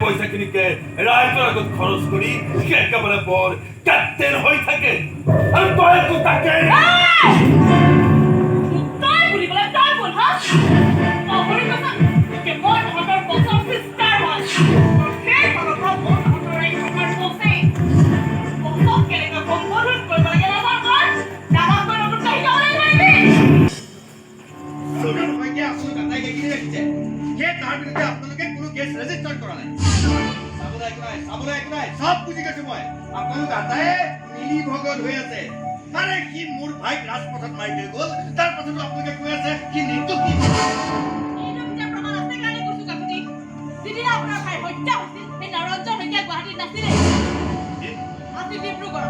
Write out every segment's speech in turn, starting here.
পইচাখিনিকে ৰাইজৰ আগত খৰচ কৰি সি একেবাৰে বৰ কেপ্টেইন হৈ থাকে আৰু তইতো তাকে সব বুঝি গেছো মই আপোনালোক আটায়ে মিলি ভগত হৈ আছে মানে কি মোৰ ভাইক ৰাজপথত মাৰি থৈ গ'ল তাৰ পাছতো আপোনালোকে কৈ আছে কি নিৰ্দোষ কি এইটো কিটা প্ৰমাণ আছে কাৰণে কৈছো কাকুতি যিদিনা আপোনাৰ ভাই হত্যা হৈছিল সেই নৰঞ্জন হত্যা গুৱাহাটীত নাছিলে আজি ডিব্ৰুগড়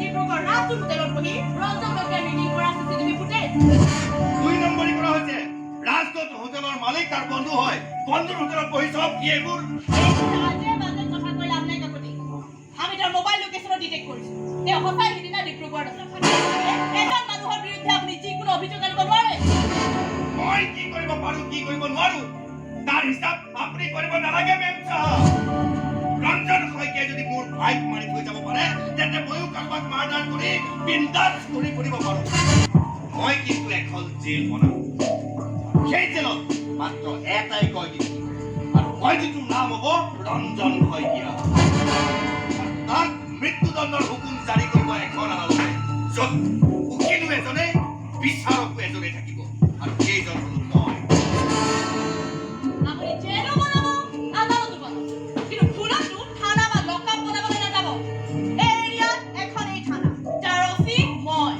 ডিব্ৰুগড় ৰাজপুত হোটেলত বহি ৰঞ্জন হত্যা মিটিং কৰা চিচিটিভি ফুটেজ 2 নম্বৰী কৰা হৈছে ৰাজকোট হোটেলৰ মালিক তাৰ বন্ধু হয় বন্ধুৰ হোটেলত বহি সব কি এইবোৰ আমি তাৰ মোবাইল লোকেশন ডিটেক্ট কৰিছো এই হতাই হিদিনা ডিব্ৰুগড় আছে এজন মানুহৰ বিৰুদ্ধে আপুনি যিকোনো অভিযোগ আনিব নোৱাৰে মই কি কৰিব পাৰো কি কৰিব নোৱাৰো তাৰ হিচাপ আপুনি কৰিব নালাগে মেম সাহেব ৰঞ্জন শইকীয়া যদি মোৰ ভাইক মাৰি থৈ যাব পাৰে তেন্তে ময়ো কাৰোবাক মাৰ্ডাৰ কৰি বিন্দাছ কৰি কৰিব পাৰো মই কিন্তু এখন জেল বনাম সেই জেলত মাত্ৰ এটাই কয়দী আৰু কয়দীটোৰ নাম হ'ব ৰঞ্জন শইকীয়া তাক মৃত্যুদণ্ডৰ হুকুম জাৰি কৰিব এখন আদালতে য'ত উকিলো এজনে বিচাৰকো এজনে থাকিব আৰু সেইজন হ'ল মই আপুনি জেলো বনাব আদালতো বনাব কিন্তু ফুলতো থানা বা লকআপ বনাবলৈ নাযাব এই এৰিয়াত এখন এই থানা যাৰ অচি মই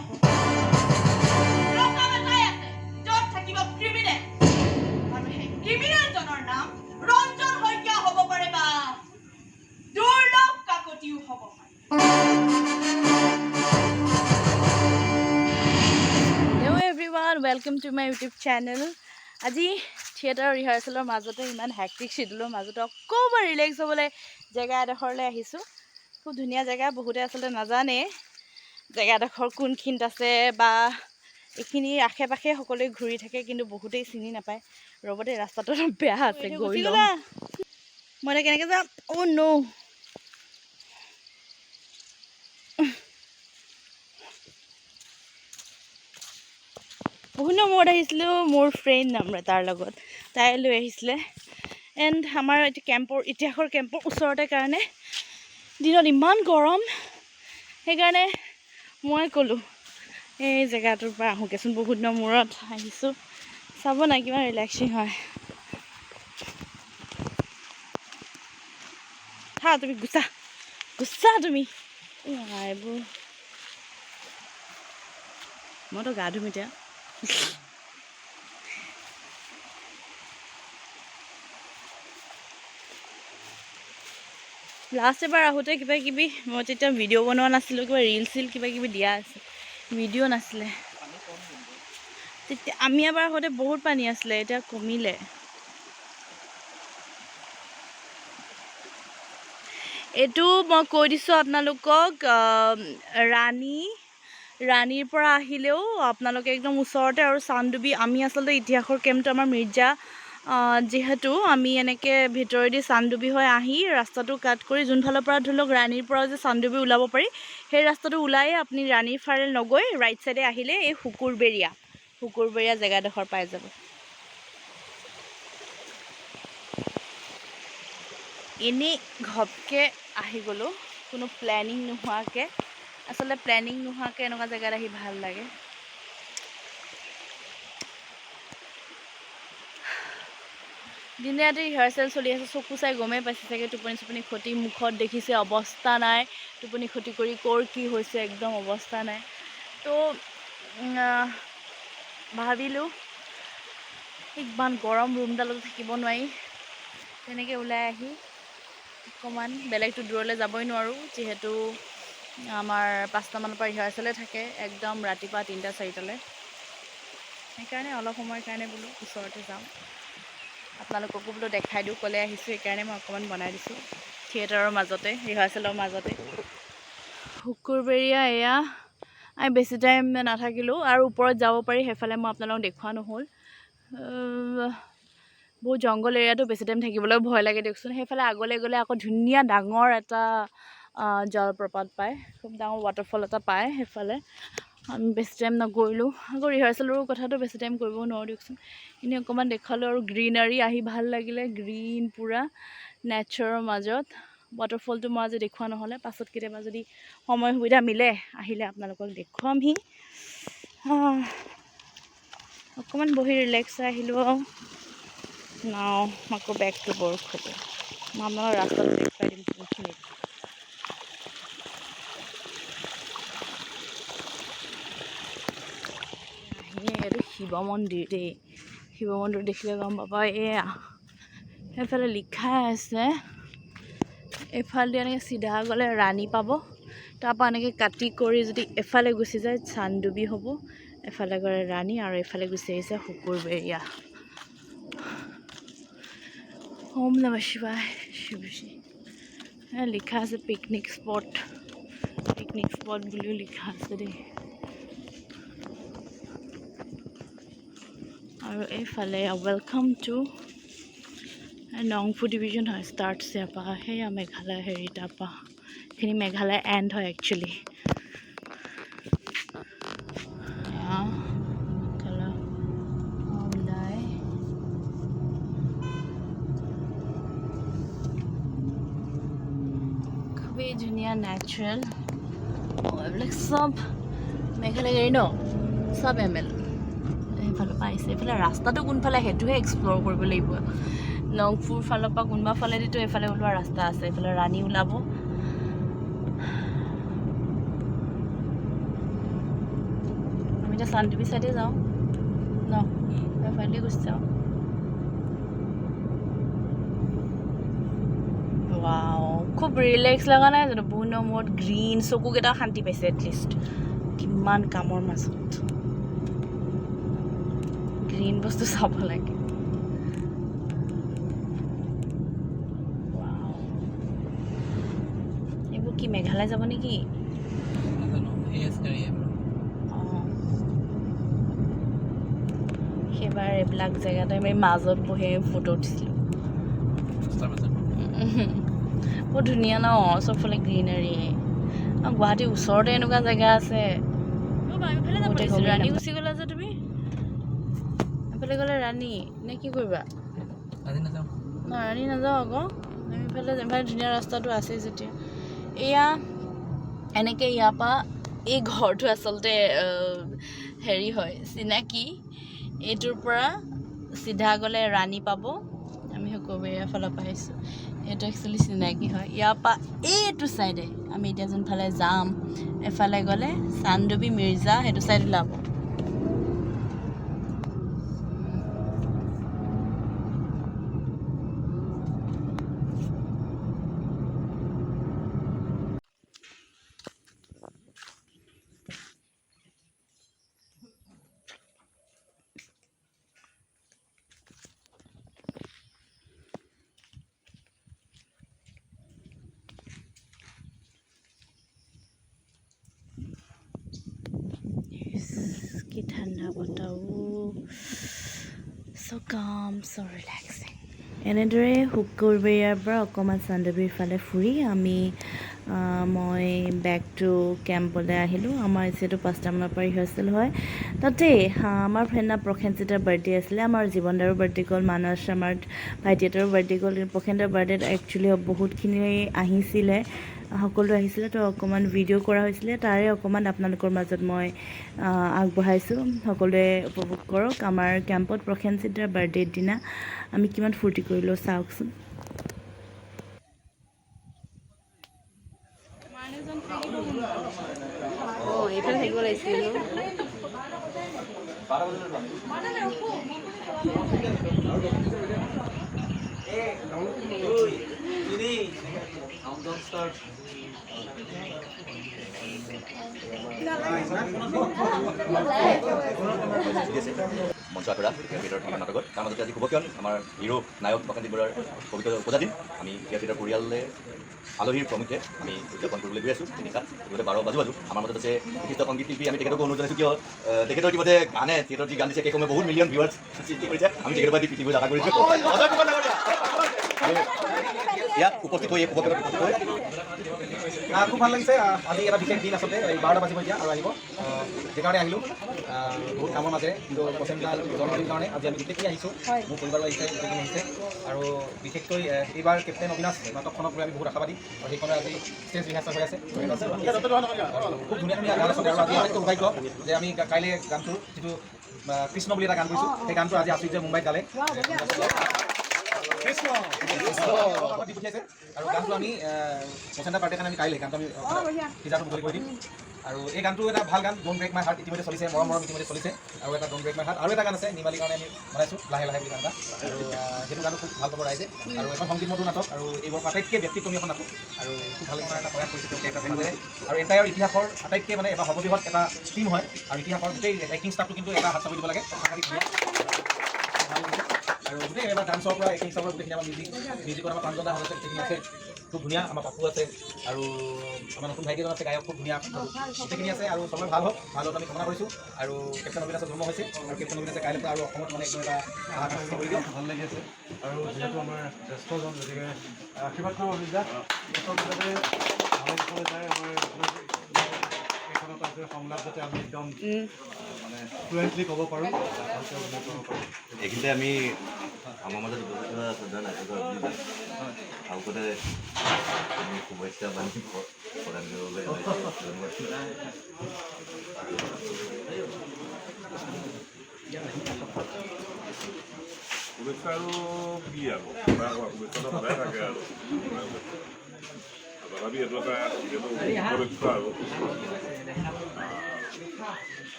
লকআপ এটাই আছে য'ত থাকিব ক্ৰিমিনেল আৰু সেই ক্ৰিমিনেলজনৰ নাম ৰঞ্জন শইকীয়া হ'ব পাৰে বা দুৰ্লভ কাকতিও হ'ব পাৰে hello' everyone welcome to my YouTube channel আজি থিয়েটাৰ ৰিহাৰ্চেলৰ মাজতে ইমান হেক্টিক শ্বিডিউলৰ মাজতে অকণমান ৰিলেক্স হ'বলৈ জেগা এডোখৰলৈ আহিছোঁ খুব ধুনীয়া জেগা বহুতে আচলতে নাজানে জেগাডোখৰ কোনখিনিত আছে বা এইখিনিৰ আশে পাশে সকলোৱে ঘূৰি থাকে কিন্তু বহুতেই চিনি নাপায় ৰবতে ৰাস্তাটো অলপ বেয়া আছে গৈ গ'লা মই এতিয়া কেনেকৈ যাম অ' ন' বহুত দিনৰ মূৰত আহিছিলোঁ মোৰ ফ্ৰেণ্ড নম্ৰতাৰ লগত তাই লৈ আহিছিলে এণ্ড আমাৰ এতিয়া ইতিহাসৰ কেম্পৰ ওচৰতে কাৰণে দিনত ইমান গৰম সেইকাৰণে মই ক'লোঁ এই জেগাটোৰ পৰা আহোঁগৈচোন বহুত দিনৰ মূৰত আহিছোঁ চাব না কিমান ৰিলেক্সিং হয় হা তুমি গুচা তুমি এইবোৰ মইতো গা ধুম এতিয়া লাষ্ট এবাৰ আহোঁতে কিবা কিবি মই তেতিয়া ভিডিঅ' বনোৱা নাছিলোঁ কিবা ৰিল চিল কিবা কিবি দিয়া আছে ভিডিঅ' নাছিলে তেতিয়া আমি এবাৰ আহোঁতে বহুত পানী আছিলে এতিয়া কমিলে এইটো মই কৈ দিছোঁ আপোনালোকক ৰাণীৰ পৰা আহিলেও আপোনালোকে একদম ওচৰতে আৰু চান্দুবি আমি আচলতে ইতিহাসৰ কেম্পটো আমাৰ মিৰ্জা যিহেতু আমি এনেকৈ ভিতৰেদি চান্দুবি হৈ আহি ৰাস্তাটো কাট কৰি যোনফালৰ পৰা ধৰি লওক ৰাণীৰ পৰা যে চান্দুবি ওলাব পাৰি সেই ৰাস্তাটো ওলাই আপুনি ৰাণীৰ ফালে নগৈ ৰাইট চাইডে আহিলে এই শুকুৰবেৰীয়া জেগাডোখৰ পাই যাব এনেই ঘপকৈ আহি গ'লোঁ কোনো প্লেনিং নোহোৱাকৈ আচলতে প্লেনিং নোহোৱাকৈ এনেকুৱা জেগাত আহি ভাল লাগে দিনে ৰাতি ৰিহাৰ্চেল চলি আছে চকু চাই গমেই পাইছে চাগে টোপনি ক্ষতি মুখত দেখিছে অৱস্থা নাই টোপনি ক্ষতি কৰি ক'ৰ কি হৈছে একদম অৱস্থা নাই তো ভাবিলোঁ ইমান গৰম ৰুমডালতো থাকিব নোৱাৰি তেনেকৈ ওলাই আহি অকণমান বেলেগটো দূৰলৈ যাবই নোৱাৰোঁ যিহেতু আমাৰ 5টামানৰ পৰা ৰিহাৰ্চেলে থাকে একদম ৰাতিপুৱা 3টা-4টালৈ সেইকাৰণে অলপ সময়ৰ কাৰণে বোলো ওচৰতে যাওঁ আপোনালোককো বোলো দেখাই দিওঁ ক'লে আহিছোঁ সেইকাৰণে মই অকণমান বনাই দিছোঁ থিয়েটাৰৰ মাজতে ৰিহাৰ্চেলৰ মাজতে শুকুৰবেৰীয়া এয়া আমি বেছি টাইম নাথাকিলোঁ আৰু ওপৰত যাব পাৰি সেইফালে মই আপোনালোকক দেখুওৱা নহ'ল বহুত জংঘল এৰিয়াটো বেছি টাইম থাকিবলৈ ভয় লাগে দিয়কচোন। সেইফালে আগলৈ গ'লে আকৌ ধুনীয়া ডাঙৰ এটা জলপ্ৰপাত পায়, খুব ডাঙৰ ৱাটাৰফল এটা পায় সেইফালে। আমি বেছি টাইম নকৰিলোঁ, আকৌ ৰিহাৰ্চেলৰ কথাটো বেছি টাইম কৰিব নোৱাৰোঁ দিয়কচোন। এনেই অকণমান দেখালোঁ আৰু গ্ৰীনাৰী আহি ভাল লাগিলে, গ্ৰীণ পূৰা নেচাৰৰ মাজত। ৱাটাৰফলটো মই আজি দেখুওৱা নহ'লে, পাছত কেতিয়াবা যদি সময় সুবিধা মিলে আহিলে আপোনালোকক দেখুৱামহি। অকণমান বহি ৰিলেক্স আহিলোঁ আৰু নাও আকৌ বেক টু বৰ্ক হ'ব। মই আপোনালোকৰ ৰাস্তাটো দেখুৱাই দিম বহুতখিনি। এইটো শিৱ মন্দিৰ দেই, শিৱ মন্দিৰ দেখিলে গম পাবা। এয়া সেইফালে লিখাই আছে, এইফালেদি এনেকৈ চিধা গ'লে ৰাণী পাব, তাৰপৰা এনেকৈ কাটি কৰি যদি এফালে গুচি যায় চান্দুবি হ'ব, এফালে গ'লে ৰাণী, আৰু এফালে গুচি আহিছে শুকুৰবেৰীয়া। ওম নমঃ শিৱায়, শিৱজী লিখা আছে পিকনিক স্পট বুলিও লিখা আছে দেই। আৰু এইফালে ৱেলকাম টু নংফু ডিভিজন হয়, ষ্টাৰ্টছ ইয়াৰ পৰা। সেয়া মেঘালয় হেৰি তাৰপৰা এইখিনি মেঘালয় এণ্ড হয় একচুৱেলি। খুবেই ধুনীয়া নেচাৰেল, এইবিলাক চব মেঘালয় গাড়ী ন, চব ML এইফালে পাইছে। এইফালে ৰাস্তাটো কোনফালে সেইটোহে এক্সপ্ল'ৰ কৰিব লাগিব। নংফুৰ ফালৰ পৰা কোনোবা ফালেদিতো এইফালে ওলোৱা ৰাস্তা আছে, এইফালে ৰাণী ওলাব। আমি এতিয়া চান্দুবি চাইডে যাওঁ ন, এইফালেদি গুচি যাওঁ। ৱাও, খুব ৰিলেক্স লগা নাই জানো? বহুত দিনৰ মূৰত গ্ৰীণ, চকুকেইটা শান্তি পাইছে এটলিষ্ট। কিমান কামৰ মাজত গ্ৰীণ বস্তু চাব লাগে। এইবোৰ কি মেঘালয় যাব নেকি? সেইবাৰ এইবিলাক জেগাতে আমি মাজত বহি ফটো উঠিছিলোঁ। বহুত ধুনীয়া ন, চবফালে গ্ৰীনাৰী। গুৱাহাটীৰ ওচৰতে এনেকুৱা জেগা আছে। ৰাণী গুচি গ'লা যে তুমি, এইফালে গ'লে ৰাণী নে কি কৰিবা? ৰাণী নাযাওঁ আকৌ, এইফালে ধুনীয়া ৰাস্তাটো আছে যেতিয়া। এয়া এনেকৈ ইয়াৰ পৰা এই ঘৰটো আচলতে হেৰি হয় চিনাকি। এইটোৰ পৰা চিধা গ'লে ৰাণী পাব, আমি শুকুৰবেৰীয়াৰ ফালৰ পৰা আহিছোঁ। এইটো একচুৱেলি চিনাকি হয়। ইয়াৰ পৰা এইটো চাইডে আমি এতিয়া যোনফালে যাম, এফালে গ'লে চান্দুবি মিৰ্জা সেইটো চাইড ওলাব। কি ঠাণ্ডা বতাহ, চ' কাম, চ' ৰিলেক্সিং। এনেদৰে শুকুৰবেৰীয়াৰ পৰা অকণমান চান্দুবিৰ ফালে ফুৰি মই বেক টু কেম্পলৈ আহিলোঁ। আমাৰ যিহেতু 5টামানৰ পৰা ৰিহাৰ্চেল হয়, তাতেই আমাৰ ফ্ৰেণ্ডা প্ৰসেনজিতৰ বাৰ্থডে আছিলে। আমাৰ জীৱনদাৰো বাৰ্থডে গ'ল, মানস আমাৰ ভাইটিহঁতৰো বাৰ্থডে গ'ল। প্ৰসেনদাৰ বাৰ্থডেত একচুৱেলি বহুতখিনি আহিছিলে, সকলো আহিছিলে, তো অকণমান ভিডিঅ' কৰা হৈছিলে। তাৰে অকণমান আপোনালোকৰ মাজত মই আগবঢ়াইছোঁ, সকলোৱে উপভোগ কৰক। আমাৰ কেম্পত প্ৰসেনজিতৰ বাৰ্থডেৰ দিনা আমি কিমান ফূৰ্তি কৰিলোঁ চাওকচোন। এইফালে থাকিব লাগিছিল। মঞ্চ আখৰা থিয়েটাৰ নাটকত তাৰ মাজতে আজি শুভকিৰণ আমাৰ হিৰো নায়ক প্ৰকাশজিৎ বৰুৱাৰ পবিত্ৰ উপজাদিন আমি থিয়েটাৰ পৰিয়ালে আলহীৰ প্ৰমুখে আমি উদযাপন কৰিবলৈ গৈ আছোঁ তিনিটাত গতিকে 12 বাজু আমাৰ মাজত আছে বিশিষ্ট সংগীত শিল্পী আমি তেখেতকো অনুৰোধ জনাইছোঁ কিয় তেখেতৰ ইতিমধ্যে গানে থিয়েটাৰ যি গান দিছে সেই সময় বহুত মিলিয়ন ভিউৱাৰ্ছ সৃষ্টি কৰিছে আমি তেখেতৰ পৰা পৃথিৱীত আশা কৰিছোঁ ইয়াত উপস্থিত হৈ উপভোগ উপস্থিত হৈ খুব ভাল লাগিছে আজি এটা বিশেষ দিন আচলতে 12টা বাজিব এতিয়া আৰু আহিব সেইকাৰণে আহিলোঁ বহুত কামৰ মাজেৰে কিন্তু পচেণ্টৰ জন্মদিন কাৰণে আজি আমি গোটেইখিনি আহিছোঁ মোৰ পৰিবাৰো আহিছে গোটেইখিনি আহিছে আৰু বিশেষকৈ এইবাৰ কেপ্টেইন অবিনাশ নাটকখনক লৈ আমি বহুত আশাবাদী আৰু সেইখনৰ আজি ষ্টেজ ৰিহাৰ্চেল হৈ আছে খুব ধুনীয়া ধুনীয়া গান আচলতে আৰু আজি আটাইতকৈ সৌভাগ্য যে আমি কাইলৈ গানটো যিটো কৃষ্ণ বুলি এটা গান কৰিছোঁ সেই গানটো আজি আচৰিত মুম্বাইত গালে দি পঠিয়াইছে আৰু গানটো আমি পচেণ্টাৰ পাৰ্টিৰ কাৰণে আমি কাইলৈ গানটো আমি টিজাৰটো মুকলি কৰি দিম আৰু এই গানটো এটা ভাল গান ডোন্ট ব্ৰেক মাই হাৰ্ট ইতিমধ্যে চলিছে মৰম ইতিমধ্যে চলিছে আৰু এটা ডোন্ট ব্ৰেক মাই হাৰ্ট আৰু এটা গান আছে নিমালিৰ কাৰণে আমি বনাইছোঁ লাহে লাহে বুলি গান এটা আৰু সেইটো গানটো খুব ভাল পাব ৰাইজে আৰু এখন সংগীতমধুৰ নাটক আৰু এইবোৰ আটাইতকৈ ব্যক্তিক্ৰমী এখন নাটক আৰু খুব ভাল লাগিছে এটা প্ৰয়াস কৰিছে এটা ফেমিলিৰে আৰু এটাইৰ ইতিহাসৰ আটাইতকৈ মানে এটা সৰ্ববৃহৎ এটা টিম হয় আৰু ইতিহাসৰ গোটেই এক্টিং ষ্টাফটো কিন্তু এটা হাত চাপি দিব লাগে আৰু গোটেই এবাৰ ডান্সৰ পৰা এক্টিং ষ্টাফৰ গোটেইখিনি আমাৰ মিউজিকত আমাৰ প্ৰাঞ্জলদা আছে গোটেইখিনি আছে খুব ধুনীয়া আমাৰ পাপু আছে আৰু আমাৰ নতুন ভাইটিজন আছে গায়ক খুব ধুনীয়া গোটেইখিনি আছে আৰু চবৰে ভাল হওক আমি কামনা কৰিছোঁ আৰু কেপ্টেইন অবিনাশৰ জন্ম হৈছে আৰু কেপ্টেইন অবিনাশে কাইলৈ পৰা আৰু অসমত মানে একদম এটা কৰি দিয়ক ভাল লাগি আছে আৰু যিহেতু আমাৰ জ্যেষ্ঠজন গতিকে আশীৰ্বাদ কৰিব অভিজ্ঞা যাতে ভালে যায় আমাৰ এইখনত আছে সংলাপ যাতে আমি একদম মানে ফ্লুৱেণ্টলি ক'ব পাৰোঁ ভালকৈ অভিনয় কৰিব পাৰোঁ এইখিনিতে আমি আমাৰ মাজত উপস্থিত হোৱা শ্ৰদ্ধা নাটকৰ অভিজ্ঞতা আগতে আমি শুভেচ্ছা বান্ধি প্ৰদান কৰিবলৈ শুভেচ্ছা আৰু কি আৰু শুভেচ্ছাটো সদায় থাকে আৰু তথাপি এইটো এটা শুভেচ্ছা আৰু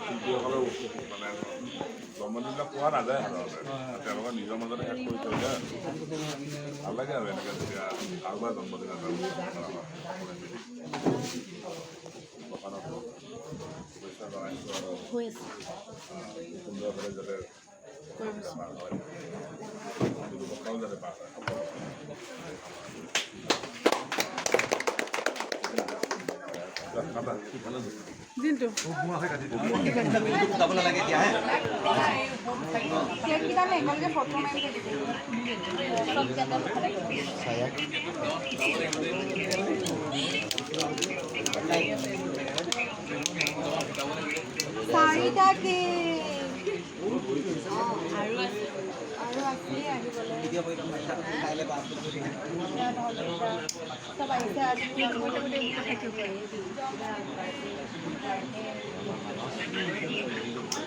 শিল্পীসকলৰ মানে জন্মদিনবিলাক পোৱা নাযায় সাধাৰণতে তেওঁলোকে নিজৰ মাজতে শেষ কৰি থৈ যায় ভাল লাগে আৰু এনেকৈ যেতিয়া কাৰোবাৰ জন্মদিন দোকানত শুভেচ্ছা জনাইছোঁ আৰু সুন্দৰভাৱে যাতে পাৰ হয় ব্যৱস্থাও যাতে পাৰ হয় যাব নালাগে এতিয়া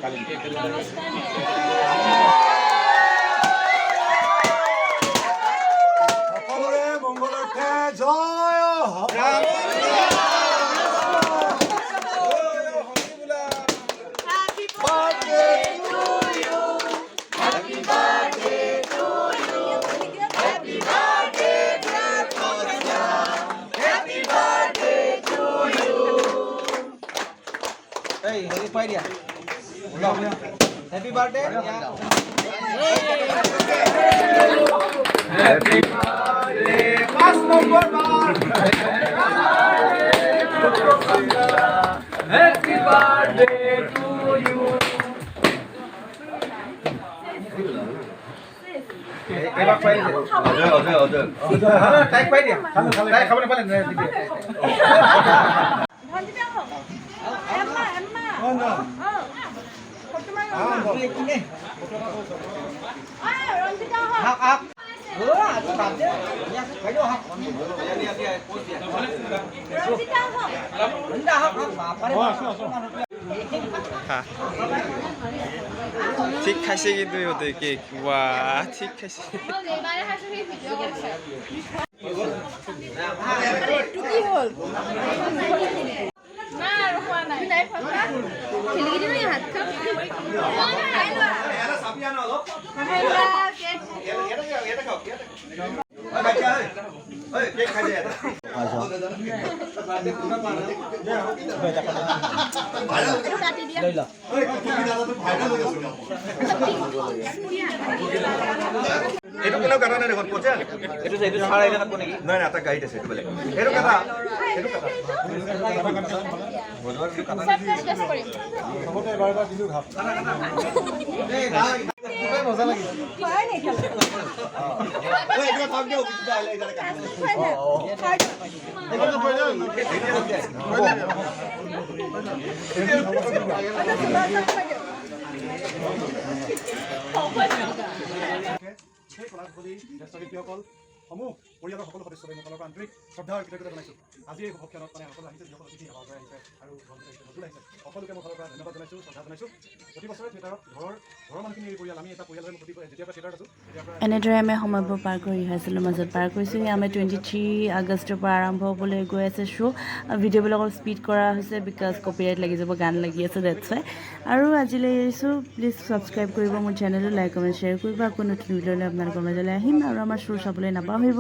চাৰিটাকে সকলোৰে মংগলাৰ্থে জয় হেৰি খুৱাই দিয়া happy birthday happy birthday 5 number বাৰ হেপী বাৰ্থডে টু ইউ এবাৰ খুৱাই দিয়া অজয় তাইক খুৱাই দিয়া তাই খাব নাপালে ঠিক খাইছে কিন্তু ইহঁতে কেক ৱা ঠিক খাইছে কেক খাই এইটো কোনেও কাটা নাই দেখোন পইচা এইটো চাৰ আহিলে কাটব নেকি নাই নাই এটা গাড়ীত আছে এইটো বেলেগ এইটো কাটা এইটো কাটা চবতে এবাৰ এবাৰ দিলোঁ ঘাপ মজা লাগিছে সেই কলাকুশলী জ্যেষ্ঠ শিল্পীসকল সমূহ পৰিয়ালৰ সকলো সদস্যই সকলৰ পৰা আন্তৰিক শ্ৰদ্ধা আৰু কৃতজ্ঞতা জনাইছোঁ আজি এই শুভক্ষণত মানে সকলো আহিছে যিসকল অতিথি আমাৰ পৰা আহিছে আৰু নতুন আহিছে সকলোকে মই ফালৰ পৰা ধন্যবাদ জনাইছোঁ শ্ৰদ্ধা জনাইছোঁ প্ৰতি বছৰে থিয়েটাৰত ঘৰৰ মানুহখিনি এই পৰিয়াল আমি এটা পৰিয়াল হৈ যেতিয়াৰ পৰা থিয়েটাৰত আছোঁ তেতিয়াৰ পৰা এনেদৰে আমি সময়বোৰ পাৰ কৰি ৰিহাৰ্চেলৰ মাজত পাৰ কৰিছোঁ আমি 23 আগষ্টৰ পৰা আৰম্ভ হ'বলৈ গৈ আছে শ্ব' ভিডিঅ'বিলাক অলপ স্পীড কৰা হৈছে বিকজ কপিৰাইট লাগি যাব গান লাগি আছে ডেটছ ৱাই আৰু আজিলৈ এৰিছোঁ প্লিজ ছাবস্ক্ৰাইব কৰিব মোৰ চেনেলটো লাইক কমেণ্ট শ্বেয়াৰ কৰিব আকৌ নতুন ভিডিঅ' লৈ আপোনালোকৰ মাজলৈ আহিম আৰু আমাৰ শ্ব' চাবলৈ নাপাহৰিব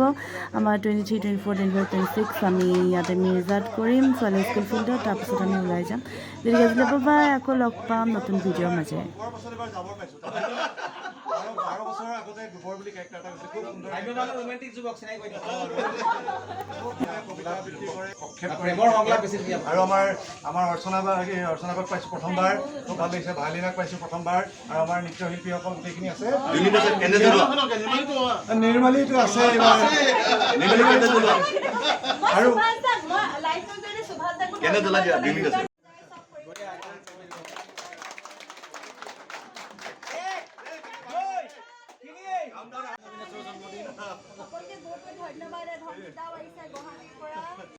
আমাৰ 23, 24, 25, 26 আমি ইয়াতে মিৰ্জাত কৰিম ছোৱালী স্কুল ফিল্ডত তাৰপিছত আমি ওলাই যাম গতিকে আজিলৈ বাই আকৌ লগ পাম নতুন ভিডিঅ'ৰ মাজেৰে 12 বছৰৰ আগতে গোবৰ বুলি কেৰেক্টাৰ এটা হৈছে খুব সুন্দৰ ৰোমান্টিক যুৱক চিনাই কৰি কবিতা আবৃত্তি কৰে প্ৰেমৰ সংলাপ বেছি দিয়া আৰু আমাৰ অৰ্চনাবাক পাইছোঁ প্ৰথমবাৰ খুব ভাল লাগিছে ভালিনাক পাইছোঁ প্ৰথমবাৰ আৰু আমাৰ নৃত্যশিল্পীসকল গোটেইখিনি আছে নিৰ্মালীটো আছে আৰু কেনে জ্বলাই দিয়া 2 মিনিট আছে সকলোকে বহুত বহুত ধন্যবাদ ধন্যবাদ আহিছে গুৱাহাটীৰ পৰা